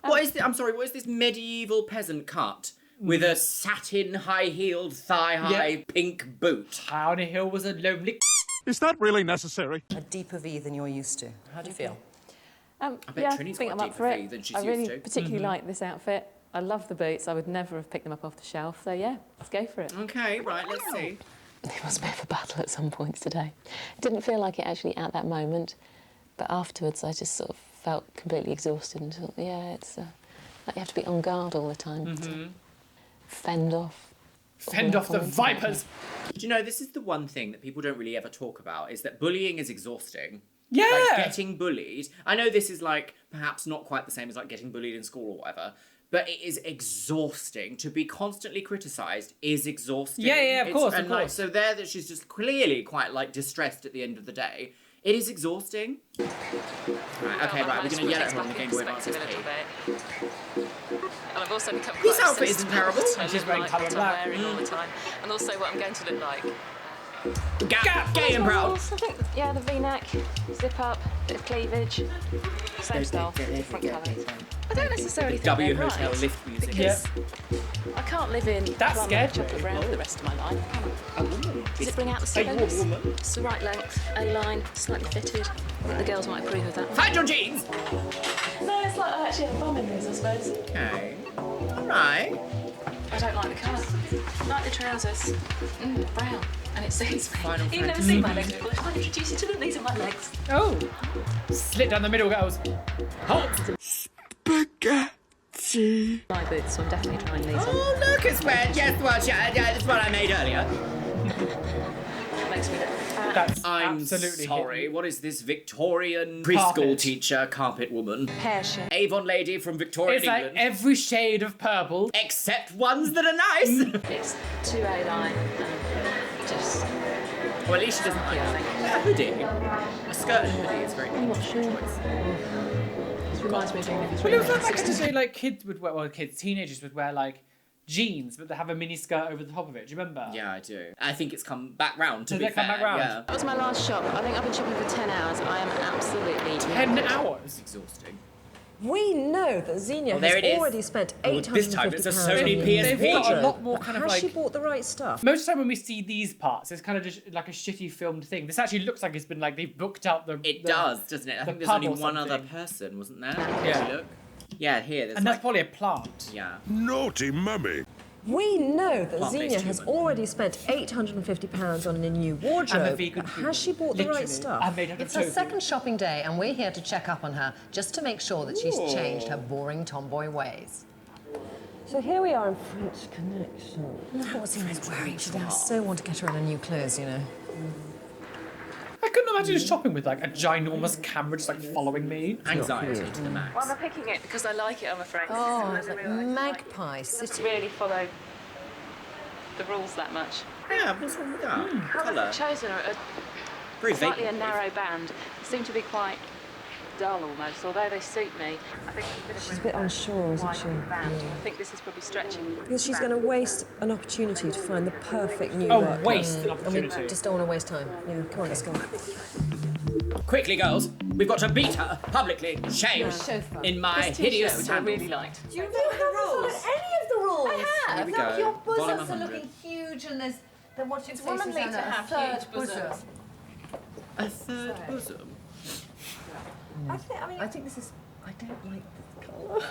What is this? I'm sorry, what is this medieval peasant cut with a satin high-heeled thigh-high pink boot? Tiny Hill was a lonely. Is that really necessary? A deeper V than you're used to. How do you feel? I bet yeah, Trinny's I think got I'm a up for deeper V it. than she's I really used to. particularly like this outfit. I love the boots. I would never have picked them up off the shelf. So yeah, let's go for it. Okay, right, let's see. It was a bit of a battle at some points today. It didn't feel like it actually at that moment, but afterwards I just sort of felt completely exhausted and thought, yeah, it's like you have to be on guard all the time to fend off. Fend off the vipers. Do you know, this is the one thing that people don't really ever talk about, is that bullying is exhausting. Yeah. Like, getting bullied. I know this is, like, perhaps not quite the same as, like, getting bullied in school or whatever, But it is exhausting. To be constantly criticised is exhausting. Yeah, of course. Like, so there that she's just clearly quite like distressed at the end of the day. It is exhausting. Right, okay, right, we're going to yell at her on the Game Boy Advance SP. And I've also become quite This outfit isn't terrible. She's wearing colour black. wearing all the time. And also what I'm going to look like. Gay and proud. I think, yeah, the V-neck, zip up, bit of cleavage, same style, different colours. I don't necessarily think W they're Hotel right, lift music. because I can't live in That's plum scary. chocolate brown for the rest of my life, can I? A woman. Does it bring out the Are you a slowness? woman? It's the right length, A-line, slightly fitted. I think the girls might approve of that. Find your jeans! No, it's like I actually have a bum in these, I suppose. Okay. Alright. I don't like the colour. I like the trousers. Brown. And it suits me. Final You've never Fantasy. seen my legs before. I'll introduce you to them. These are my legs. Oh. Slit down the middle, girls. Halt. Spaghetti. My boots, so I'm definitely trying these on. Oh, look, it's red. Yes, well, yeah, it's what I made earlier. Makes me look fat. That's I'm absolutely sorry. hidden. What is this Victorian preschool Carpet. teacher, carpet woman? Hair shape. Avon lady from Victorian It's like England. every shade of purple. Except ones that are nice. It's 2 A-line and just... Well, at least she doesn't like a hoodie. A skirt and hoodie is very good choice. This reminds me of being Well, it was like today, like kids would wear, well, teenagers would wear like jeans, but they have a mini skirt over the top of it. Do you remember? Yeah, I do. I think it's come back round, to Did be it come fair. back round? Yeah. That was my last shop. I think I've been shopping for 10 hours. I am absolutely... 10 hours? Exhausting. We know that Xenia Oh, there has it is. already spent Oh, £850 this time it's a Sony on the PSP. They've got a wardrobe. lot more kind of Has like... she bought the right stuff? Most of the time when we see these parts, it's kind of just like a shitty filmed thing. This actually looks like it's been like they've booked out the... It does, doesn't it? I the think there's pub only or one other something. person, wasn't there? Yeah. Look. Yeah, here. There's And that's like... probably a plant. Yeah. Naughty mummy. We know that Plant-based Xenia has human. already spent £850 on a new wardrobe. I'm a vegan but human. has she bought the Literally. right stuff? I made out of It's her tofu. second shopping day, and we're here to check up on her, just to make sure that she's changed her boring tomboy ways. So here we are in French Connection. Look what Xenia's wearing today. I so want to get her in a new clothes, you know. I couldn't imagine just shopping with like a ginormous camera just like following me. Anxiety to the max. Well, I'm picking it because I like it, I'm afraid. Oh, I it's like really magpie Doesn't city. really follow the rules that much. Yeah, what's wrong with that? Colours Colour. I've chosen are Very slightly a vague. narrow band. They seem to be quite dull almost, although they suit me. I think it's a bit of She's a bit unsure, isn't she? band. I think this is probably stretching. Because she's going to waste an opportunity to find the perfect new Oh, work. waste an And we opportunity. just don't want to waste time. Yeah, come on, let's go. Quickly, girls. We've got to beat her publicly, shamed Chauffeur. in my This hideous t-shirt, which I sandals. really liked. Do you know the rules? Any of the rules? I Here we Look, go. your Volume bosoms are 100. looking huge, and there's they're watching It's womanly to have huge bosoms. A third bosom. I think this is. I don't like this colour.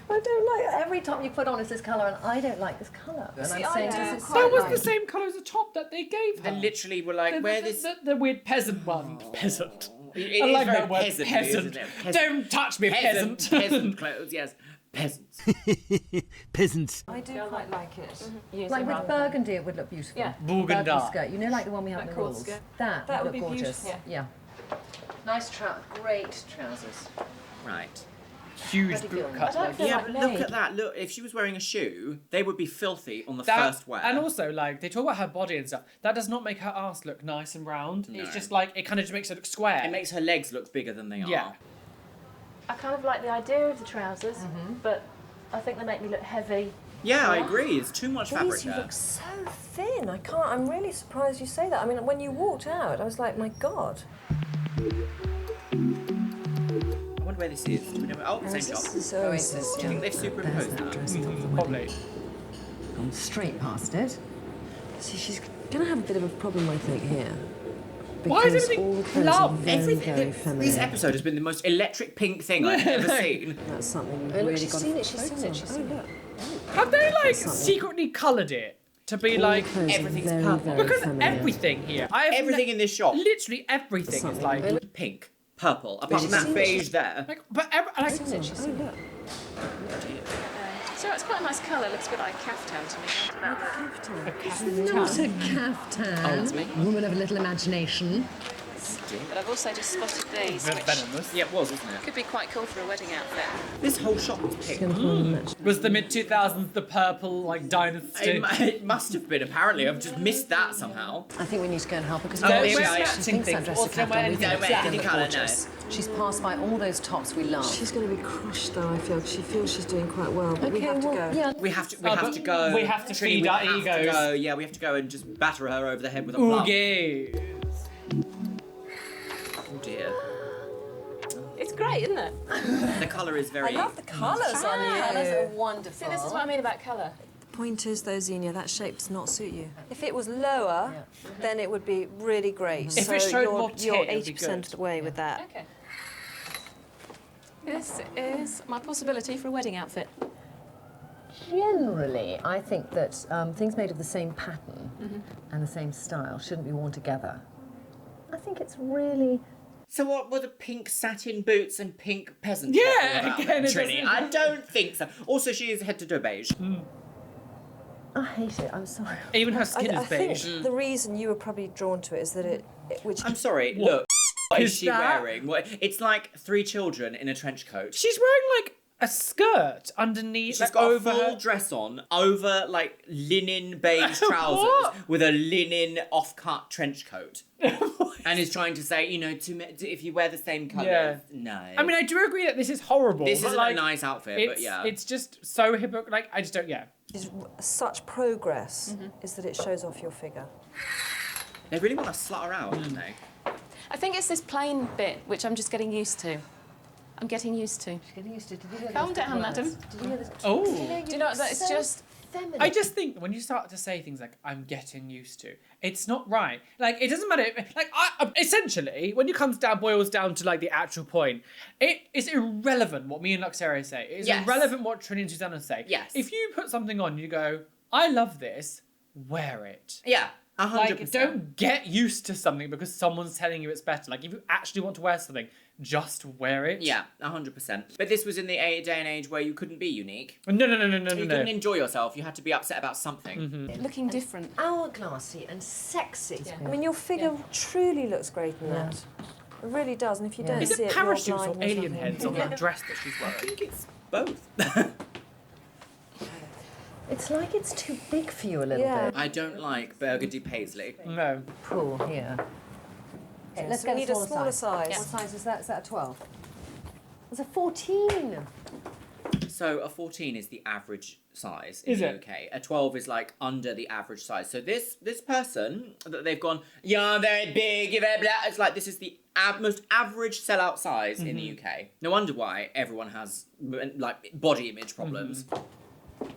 I don't like every top you put on is this colour, and I don't like this colour. And See, I'm I saying do this is quite That was like- the same colour as the top that they gave her. They literally were like, wear this... The weird peasant one. Peasant. It I is like very that word, peasant-y, peasant. isn't it? Peasant. Don't touch me, peasant. Peasant clothes, yes. Peasants. Peasants. I do quite like it. Use like it with rather than- burgundy, it would look beautiful. Yeah. Burgundy. Burgundy skirt. You know, like the one we have in That the cord rules. skirt. That would be gorgeous. beautiful. Yeah. Nice great trousers. Right. Huge Pretty boot good. cut. I don't feel Yeah, like but look me. at that. Look, if she was wearing a shoe, they would be filthy on the That- first wear. And also, like, they talk about her body and stuff. That does not make her ass look nice and round. No. It's just like, it kind of just makes her look square. It makes her legs look bigger than they are. Yeah. I kind of like the idea of the trousers, but I think they make me look heavy. Yeah, I agree. It's too much fabric These, you there. look so thin. I can't. I'm really surprised you say that. I mean, when you walked out, I was like, my God. I wonder where this is. Do we know? Oh, same shop. This is Oasis, Do you think they've superimposed that? Probably. Gone straight past it. See, she's going to have a bit of a problem, I think, here. Why is Because everything all the clothes plum? are very, very feminine. This episode has been the most electric pink thing I've ever seen. That's something you've Oh, look, really she's got seen to it, she's focus seen it, on. she's Oh, seen it. look. Have they, like, Something. secretly coloured it to be All like... the clothes are everything's very, purple. very Because feminine. everything here... I have Everything in this shop. Literally everything is Something. like... Pink. Purple. Apart from that beige there. Like, but like, Oh, look. So it's quite a nice colour. Looks a bit like a caftan to me. Not a caftan. Oh, that's me. Woman of little imagination. these, but I've also just spotted these, They're which venomous. Yeah, it was, wasn't it? could be quite cool for a wedding outfit. This whole shop was pink. Was the mid-2000s the purple, like, dynasty? It must have been, apparently. I've just missed that somehow. I think we need to go and help her because Oh, she's yeah, yeah. thinks that dress is Don't wear we think Don't wear any it's colour, gorgeous. She's passed by all those tops we love. She's going to be crushed, though, I feel, because she feels she's doing quite well, but we have to go. Yeah. We have to but go. we have to Trinny, feed we our have to egos. go. Yeah, we have to go and just batter her over the head with a plum. Oogie. Oh dear. It's great, isn't it? The colour is very... I love the colours on you. Colours are wonderful. See, this is what I mean about colour. The point is, though, Zenia, that shape does not suit you. If it was lower, then it would be really great. If so it showed you're, more you're tit, it'd be 80% good. of the way with that. Okay. This is my possibility for a wedding outfit. Generally, I think that things made of the same pattern and the same style shouldn't be worn together. I think it's really... So what were the pink satin boots and pink peasant Yeah, top all about again, then, it Trinny? doesn't- I don't think so. Also, she is head to toe beige. I hate it, I'm sorry. Even her skin I is beige. think the reason you were probably drawn to it is that which I'm sorry, What look. What is is she that? wearing? What, it's like 3 children in a trench coat. She's wearing, like, a skirt underneath, She's like, got over a full her... dress on, over, like, linen beige trousers What? with a linen off-cut trench coat. And is trying to say, you know, if you wear the same colours, Yeah. no. I mean, I do agree that this is horrible. This but, isn't like, a nice outfit, but yeah. It's just so hypocritical. Like, I just don't, is such progress is that it shows off your figure. They really want to slut her out, don't they? I think it's this plain bit, which I'm just getting used to. I'm getting used to. Getting used to. Did you hear Calm those down, words? madam. Did you hear this? Oh. Do you know what that? It's just... Feminine. I just think when you start to say things like "I'm getting used to," it's not right. Like it doesn't matter. Like essentially, when it boils down to like the actual point, it is irrelevant what me and Luxeria say. It is irrelevant what Trinny and Susannah say. Yes. If you put something on, you go, "I love this," wear it. Yeah. 100%. Like, don't get used to something because someone's telling you it's better. Like, if you actually want to wear something, just wear it. Yeah, 100%. But this was in the day and age where you couldn't be unique. No. You couldn't enjoy yourself. You had to be upset about something. Looking different. Hourglassy and sexy. Yeah. I mean, your figure truly looks great in that. It really does, and if you don't Is see it it, you're parachutes blind, or there's alien nothing. heads on that dress that she's I wearing? think it's both. It's like it's too big for you a little Yeah. bit. I don't like burgundy paisley. No. Pull here. Okay, let's So get we need a smaller size. What size is that? Is that a 12? It's a 14. So a 14 is the average size Is in the it? UK. A 12 is like under the average size. So this person that they've gone, you're very big, you're very blah. It's like this is the most average sellout size in the UK. No wonder why everyone has like body image problems.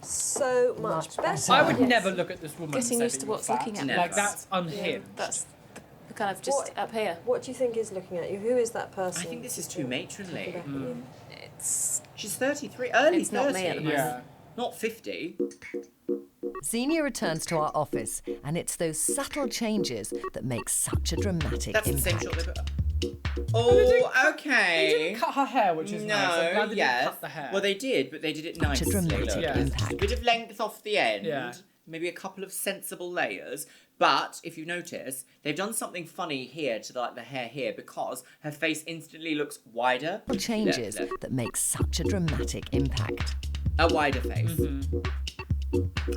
So much better. I would never look at this woman Getting and say used that to you're what's fat. looking at me. Like, Never. that's unhinged. That's the kind of just up here. What do you think is looking at you? Who is that I person? think this is too matronly. It's She's 33, early It's not 30s. me at the moment. Yeah. Not 50. Xenia returns to our office, and it's those subtle changes that make such a dramatic That's the same impact. shot they put. Oh, okay. They didn't cut her hair, which is no, nice. I'm glad they yes. didn't cut the hair. Well, they did, but they did it Such a nicely. dramatic look. Yeah. impact. A bit of length off the end. Yeah. Maybe a couple of sensible layers. But if you notice, they've done something funny here to the hair here because her face instantly looks wider. Changes Look. that make such a dramatic impact. A wider face.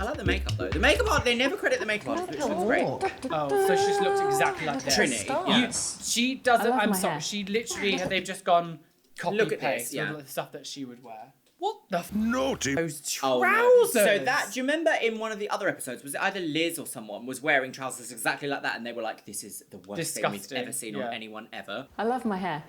I like the makeup though. The makeup art, they never credit the makeup artist, which looks great. Oh, so she just looks exactly like this. Trini. She doesn't. I love I'm my sorry. hair. She literally. They've just gone copy Look at paste this, yeah. all the stuff that she would wear. What the? Naughty. Those Oh, trousers. no. So that, do you remember in one of the other episodes, was it either Liz or someone was wearing trousers exactly like that and they were like, this is the worst thing we've Disgusting, ever seen yeah. on anyone ever. I love my hair.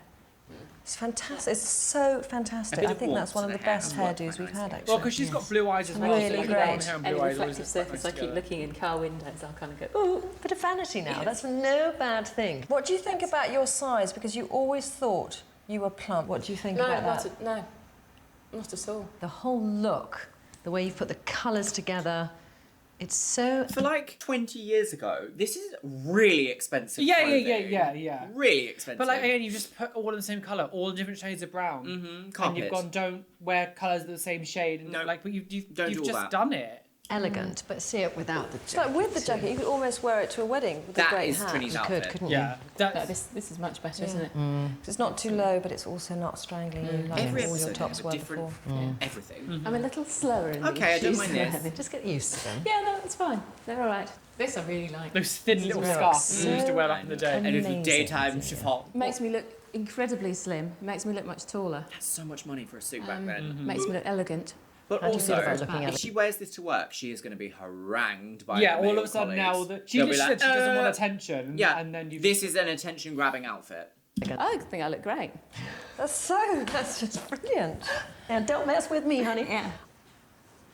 It's fantastic. It's so fantastic. I think that's one of the best hairdos we've had, actually. Well, because she's got blue eyes as well. Really so like great. brown hair and Any blue eyes reflective always surface, I look keep nice looking in car windows, I'll kind of go, Oh, bit of vanity now. That's no bad thing. What do you think about your size? Because you always thought you were plump. What do you think no, about that? no, not at all. The whole look, the way you put the colours together, it's so... For like 20 years ago, this is really expensive Yeah. clothing. Really expensive. But like again, you just put all in the same colour, all different shades of brown, and Carpet. you've gone don't wear colours of the same shade, and No, like, but you've don't do all just that. done it. elegant, but see it without the jacket. It's like with the jacket, you could almost wear it to a wedding with a great hat. Trinny's outfit. Couldn't Yeah. This is much better, isn't it? It's not too low, but it's also not strangling you like Every all your episode tops has were a different before. everything. I'm a little slower in these Okay, I don't shoes mind than this. Heather. Just get used to them. Yeah, no, that's fine. They're all right. This I really like. Those thin little scarves you used to wear back in the day. And a little daytime chiffon. Makes me look incredibly slim. Makes me look much taller. That's so much money for a suit back then. Makes me look elegant. But How do you feel also, about looking if at she wears this to work, she is going to be harangued by Yeah, her all male of a sudden colleagues. now she They'll be just like, said she doesn't want attention. Yeah, and then you. this is an attention-grabbing outfit. I think I look great. That's just brilliant. Now, don't mess with me, honey. Yeah.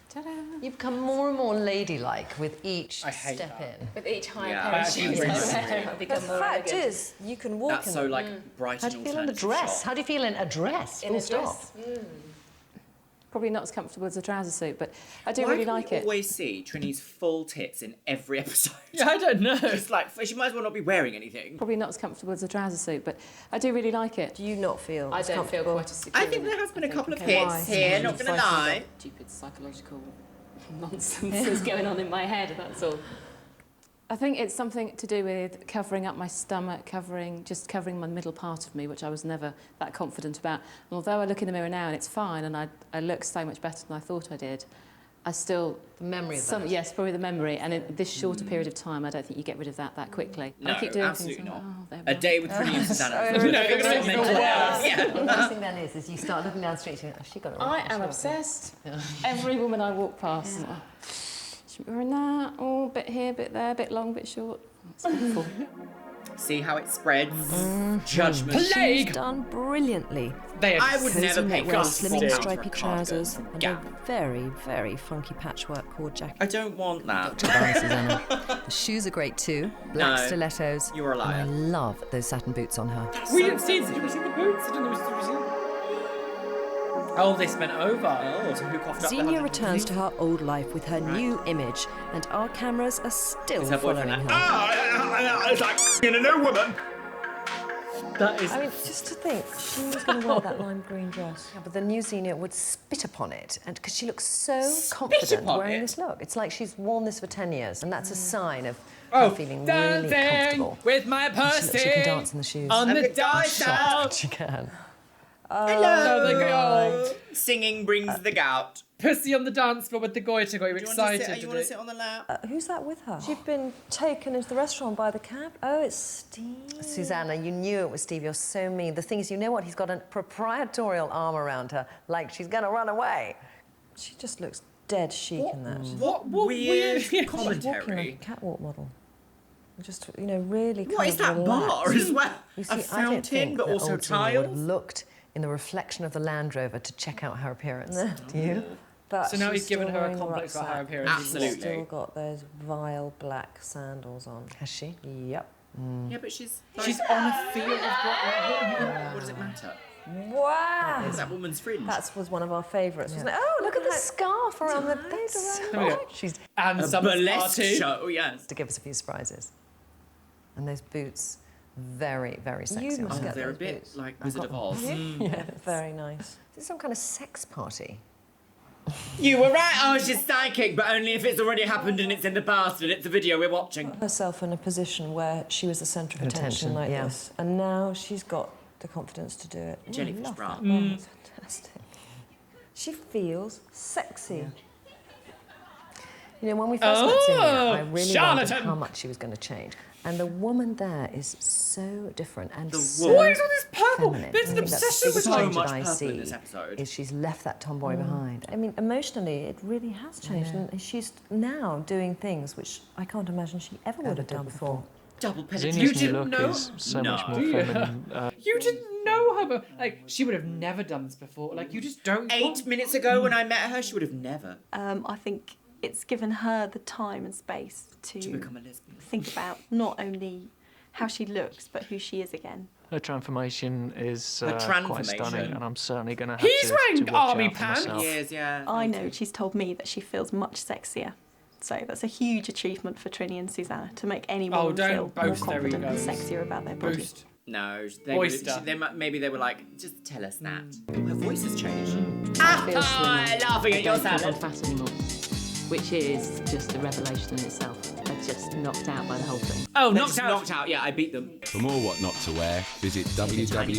Ta-da. You become more and more ladylike with each I hate step that. in. With each higher Yeah, pair of actually shoes, brings I The become more fact elegant. is, you can walk That's in so them. like bright How and do you feel in a alternative dress? shop. How do you feel in a dress? In Full a stop. dress. Probably not as comfortable as a trouser suit, but I do Why really can like we it. always see Trinny's full tits in every episode? Yeah, I don't know. It's like, she might as well not be wearing anything. Probably not as comfortable as a trouser suit, but I do really like it. Do you not feel I as don't feel comfortable? quite as secure. I think there has been a couple of Okay. hits here, not gonna lie. Stupid psychological nonsense is going on in my head, that's all. I think it's something to do with covering up my stomach, covering my middle part of me, which I was never that confident about. And although I look in the mirror now and it's fine, and I look so much better than I thought I did, I still... The memory of that. Yes, probably the memory. And in this shorter period of time, I don't think you get rid of that quickly. And No, I keep doing absolutely things, not. there we A are. day with Trinny and Susannah. No, it's not meant to work. Yeah. The worst thing then is you start looking down the street and you think, oh, she got it I right. am obsessed. Every woman I walk past, I'm like, should be wearing that? Oh, bit here, bit there, bit long, bit short. It's awful. See how it spreads? Judgment. She's done brilliantly. I would never pay Wearing £4 slimming for a stripy cardigan trousers from and a Gap. very, very funky patchwork cord jacket. I don't want that. Susanna. The shoes are great too. Black No, stilettos. you're a liar. And I love those satin boots on her. We didn't see it. Did we see the boots? I don't know. Did we see? Oh, they spent over. Oh, so who coughed up the Xenia 100 returns to her old life with her new image, and our cameras are still Is her following boyfriend her. It's like in a new woman. That is. I mean, just to think, she was going to wear that lime green dress. Yeah, but the new Zenia would spit upon it, and because she looks so confident upon wearing it? this look. It's like she's worn this for 10 years, and that's a sign of Oh, her feeling really dancing comfortable. with my And she looks pussy she can dance in the shoes. on the And dance dance She can. Oh, the girl. Singing brings the gout. Pussy on the dance floor with the goiter. Got you excited. You want to sit on the lap? Who's that with her? She'd been taken into the restaurant by the cab. Oh, it's Steve. Susanna, you knew it was Steve. You're so mean. The thing is, you know what? He's got a proprietorial arm around her, like she's going to run away. She just looks dead chic in that. What weird She's walking commentary. like a catwalk model. Just, you know, really kind What is of that bar relaxed. as well? You A see, I don't fountain, think but that also old Zenia would have tiles? looked in the reflection of the Land Rover to check out her appearance. Do you? But So now she's he's given still her a wearing the complex about her rucksack. appearance. Absolutely. She's still got those vile black sandals on. Has she? Yep. Yeah, but she's She's on a field of what does it matter? Wow. It's that woman's fringe. That was one of our favourites, wasn't it? Oh, look at the scarf around the base. There we go. She's And a summer's burlesque party. show, yes. to give us a few surprises. And those boots, very, very sexy. You must Oh, get they're a those bit boots. like Wizard of Oz. Yeah, very nice. Is this some kind of sex party? You were right, oh, she's psychic, but only if it's already happened and it's in the past and it's a video we're watching. Herself in a position where she was the centre of attention like this, and now she's got the confidence to do it. Ooh, Jellyfish love bra. that. Oh, it's fantastic. She feels sexy. You know, when we first met Zenia, I really charlatan. wondered how much she was going to change. And the woman there is so different and The so woman- What is all this purple? feminine. There's I an think that's obsession the with biggest so change much that I purple in see this episode. is she's left that tomboy behind. I mean, emotionally, it really has changed, and she's now doing things which I can't imagine she ever would have done before. Double penetration. You Xenia's new didn't look know? is so No. much more Do you? feminine. You didn't know her, but like she would have never done this before. Like you just don't. 8 minutes ago when I met her, she would have never I think it's given her the time and space to to become a lesbian. think about not only how she looks, but who she is again. Her transformation is Her quite transformation. stunning, and I'm certainly going to have He's wearing to watch army out for pants. myself. Years, yeah. I know she's told me that she feels much sexier. So that's a huge achievement for Trinny and Susannah to make anyone Oh, don't feel more boast their confident and egos. sexier about their body. Boost. No, Oyster. maybe they were like, just tell us that. Her voice has changed. I feel slimmer. Ah, laughing at your I don't think I'm salad. fat anymore. which is just a revelation in itself. They're just knocked out by the whole thing. Oh, They're knocked just out. knocked out, yeah, I beat them. For more What Not to Wear, visit www.bbc.co.uk/.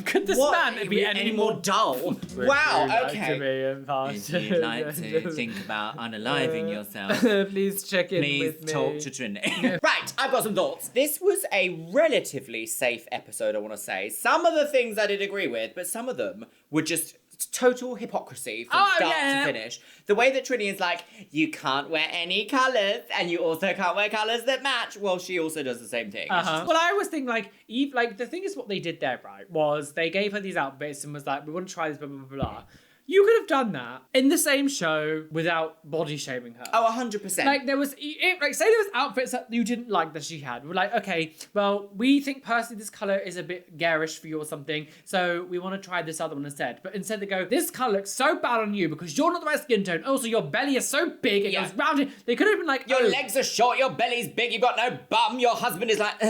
Could this man be any more dull? Wow, okay. If you'd like to think about unaliving yourself, please check in with me. talk to Trinny. Right, I've got some thoughts. This was a relatively safe episode, I want to say. Some of the things I did agree with, but some of them were just total hypocrisy from start to finish. The way that Trinny is like, you can't wear any colours, and you also can't wear colours that match. Well, she also does the same thing. Well, I always think like, the thing is what they did there, right, was they gave her these outfits and was like, we want to try this, blah, blah, blah, blah. You could have done that in the same show without body shaming her. Oh, 100%. Like, there was, like, say there was outfits that you didn't like that she had. We're like, okay, well, we think personally this colour is a bit garish for you or something, so we want to try this other one instead. But instead they go, this colour looks so bad on you because you're not the right skin tone. Also, your belly is so big, it goes round it. They could have been like, your legs are short, your belly's big, you've got no bum, your husband is like,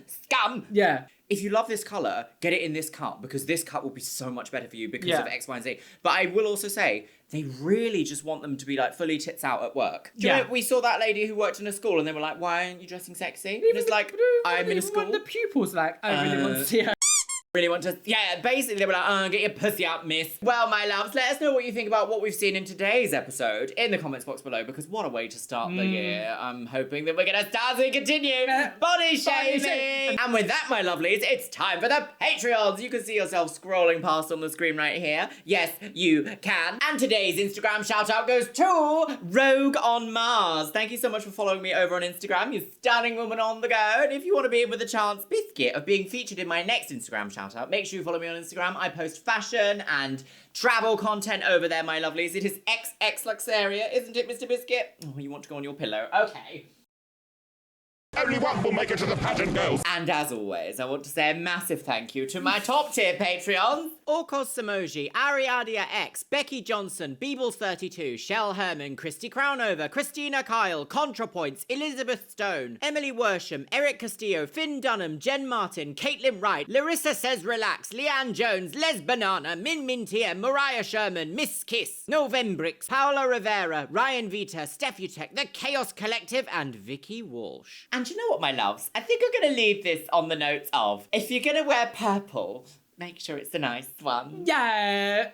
scum. Yeah. If you love this colour, get it in this cut, because this cut will be so much better for you because Yeah. of X, Y, and Z. But I will also say, they really just want them to be like fully tits out at work. Do you know, we saw that lady who worked in a school and they were like, why aren't you dressing sexy? And it's like, I'm in a school. The pupils like, I really want to see her. Really want to, yeah, basically they were like, get your pussy out, miss. Well, my loves, let us know what you think about what we've seen in today's episode in the comments box below, because what a way to start the year. I'm hoping that we're going to start to continue body shaming. And with that, my lovelies, it's time for the Patreons. You can see yourself scrolling past on the screen right here. Yes, you can. And today's Instagram shout out goes to Rogue on Mars. Thank you so much for following me over on Instagram, you stunning woman on the go. And if you want to be in with a chance, biscuit, of being featured in my next Instagram shout out, make sure you follow me on Instagram. I post fashion and travel content over there, my lovelies. It is xxluxeria, isn't it, Mr. Biscuit? Oh, you want to go on your pillow? Okay. Only one will make it to the pageant, girls. And as always, I want to say a massive thank you to my top tier Patreons. Orkos Samoji, Ariadia X, Becky Johnson, Beebles32, Shell Herman, Christy Crownover, Christina Kyle, ContraPoints, Elizabeth Stone, Emily Worsham, Eric Castillo, Finn Dunham, Jen Martin, Caitlin Wright, Larissa Says Relax, Leanne Jones, Les Banana, Min Mintier, Mariah Sherman, Miss Kiss, Novembrix, Paola Rivera, Ryan Vita, Stefutech, The Chaos Collective, and Vicky Walsh. And you know what, my loves? I think I'm going to leave this on the notes of, if you're going to wear purple, make sure it's a nice one. Yeah.